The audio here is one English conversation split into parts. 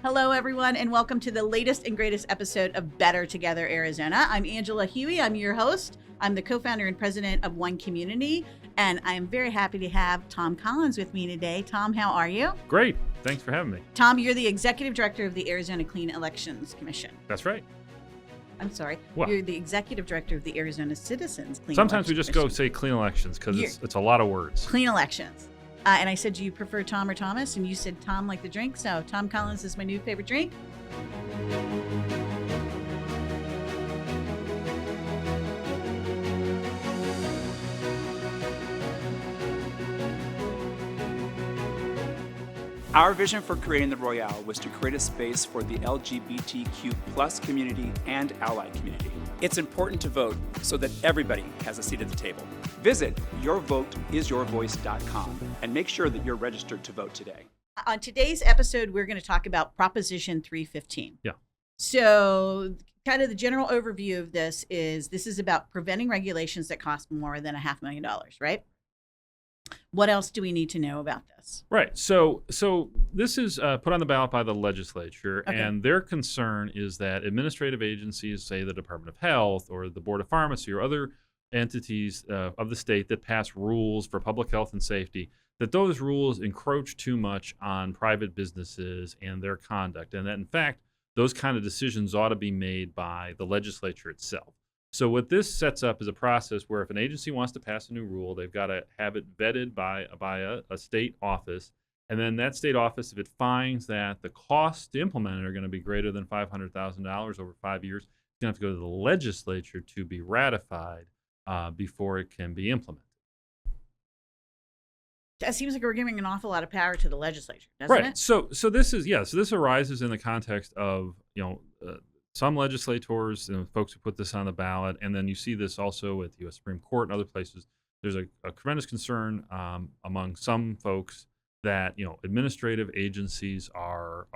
Hello, everyone, and welcome to the latest and greatest episode of Better Together Arizona. I'm Angela Hughey. I'm your host. I'm the co-founder and president of One Community, and I'm very happy to have Tom Collins with me today. Tom, how are you? Great. Thanks for having me. Tom, you're the executive director of the Arizona Clean Elections Commission. That's right. I'm sorry. What? You're the executive director of the Arizona Citizens Clean Sometimes we Elections just Commission. go say clean elections because it's a lot of words. Clean elections. And I said, do you prefer Tom or Thomas? And you said Tom like the drink. So Tom Collins is my new favorite drink. Our vision for creating the Royale was to create a space for the LGBTQ plus community and allied community. It's important to vote so that everybody has a seat at the table. Visit yourvoteisyourvoice.com and make sure that you're registered to vote today. On today's episode, we're going to talk about Proposition 315. Yeah. So kind of the general overview of this is about preventing regulations that cost more than $500,000, right? What else do we need to know about this? Right. So this is put on the ballot by the legislature, Okay. and their concern is that administrative agencies, say the Department of Health or the Board of Pharmacy or other entities of the state that pass rules for public health and safety, that those rules encroach too much on private businesses and their conduct, and that, in fact, those kind of decisions ought to be made by the legislature itself. So what this sets up is a process where if an agency wants to pass a new rule, they've got to have it vetted by a state office. And then that state office, if it finds that the costs to implement it are going to be greater than $500,000 over 5 years, it's going to have to go to the legislature to be ratified before it can be implemented. That seems like we're giving an awful lot of power to the legislature, doesn't Right. it? So this is, so this arises in the context of, some legislators, folks who put this on the ballot, and then you see this also with the U.S. Supreme Court and other places. There's a tremendous concern among some folks that administrative agencies are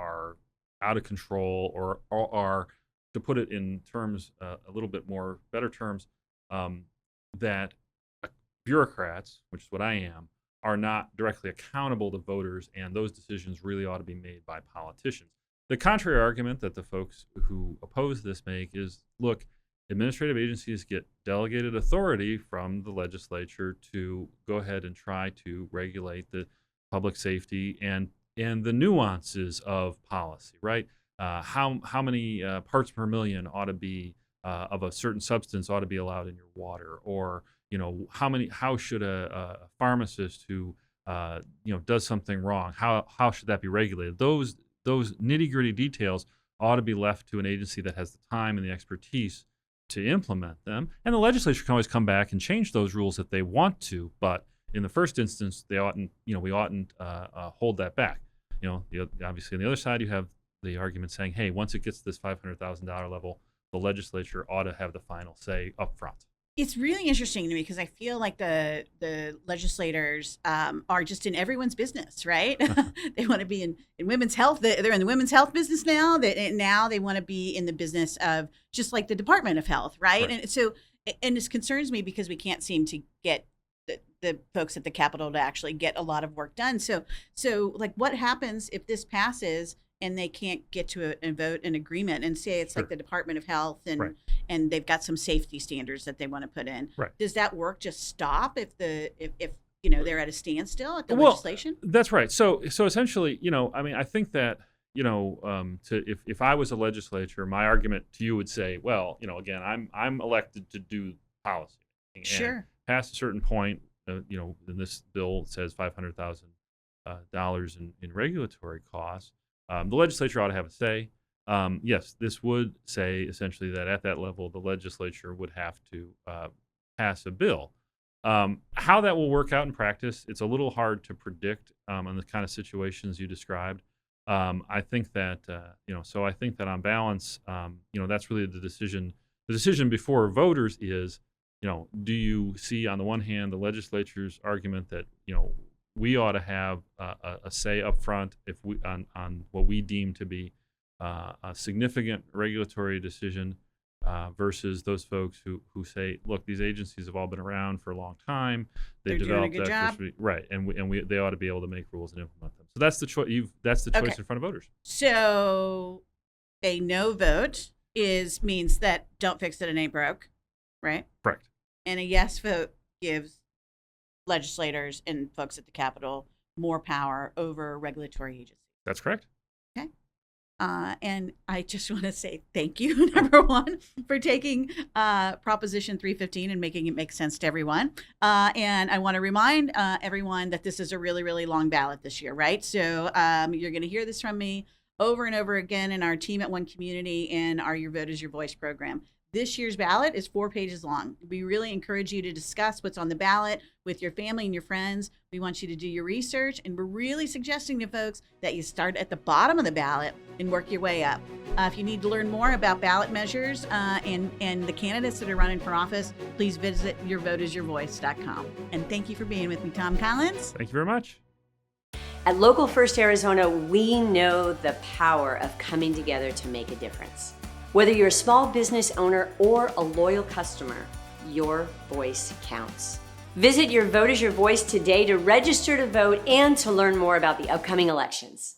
out of control, or are, to put it in terms a little bit more better terms, that bureaucrats, which is what I am, are not directly accountable to voters, and those decisions really ought to be made by politicians. The contrary argument that the folks who oppose this make is, look, administrative agencies get delegated authority from the legislature to go ahead and try to regulate the public safety and the nuances of policy, right? How many parts per million ought to be of a certain substance ought to be allowed in your water, or how should a pharmacist who does something wrong, how should that be regulated? Those nitty-gritty details ought to be left to an agency that has the time and the expertise to implement them. And the legislature can always come back and change those rules if they want to, but in the first instance, we oughtn't hold that back. Obviously on the other side, you have the argument saying, hey, once it gets to this $500,000 level, the legislature ought to have the final say up front. It's really interesting to me because I feel like the legislators are just in everyone's business, right? They want to be in women's health. They're in the women's health business now. Now they want to be in the business of just like the Department of Health, right? And this concerns me because we can't seem to get the folks at the Capitol to actually get a lot of work done. So like, what happens if this passes and they can't get to a vote, an agreement, and say it's like the Department of Health and they've got some safety standards that they want to put in? Right. Does that work just stop if they're at a standstill at the legislation? That's right. So essentially, I think that if I was a legislature, my argument to you would say, well, again, I'm elected to do policy. And past a certain point, and this bill says $500,000 in regulatory costs. The legislature ought to have a say. Yes, this would say essentially that at that level, the legislature would have to pass a bill. How that will work out in practice, it's a little hard to predict in the kind of situations you described. I think that I think that on balance, that's really the decision. The decision before voters is, do you see on the one hand the legislature's argument that we ought to have a say up front on what we deem to be a significant regulatory decision, versus those folks who say, look, these agencies have all been around for a long time. They're doing a good job. Right, and they ought to be able to make rules and implement them. So that's the choice. That's the choice Okay. in front of voters. So a no vote means that don't fix it, it ain't broke, right? Correct. And a yes vote gives legislators and folks at the Capitol more power over regulatory agencies. That's correct. Okay. And I just want to say thank you, number one, for taking Proposition 315 and making it make sense to everyone. And I want to remind everyone that this is a really, really long ballot this year, right? So you're going to hear this from me over and over again in our Team at One community in our Your Vote is Your Voice program. This year's ballot is 4 pages long. We really encourage you to discuss what's on the ballot with your family and your friends. We want you to do your research, and we're really suggesting to folks that you start at the bottom of the ballot and work your way up. If you need to learn more about ballot measures and the candidates that are running for office, please visit yourvoteisyourvoice.com. And thank you for being with me, Tom Collins. Thank you very much. At Local First Arizona, we know the power of coming together to make a difference. Whether you're a small business owner or a loyal customer, your voice counts. Visit Your Vote is Your Voice today to register to vote and to learn more about the upcoming elections.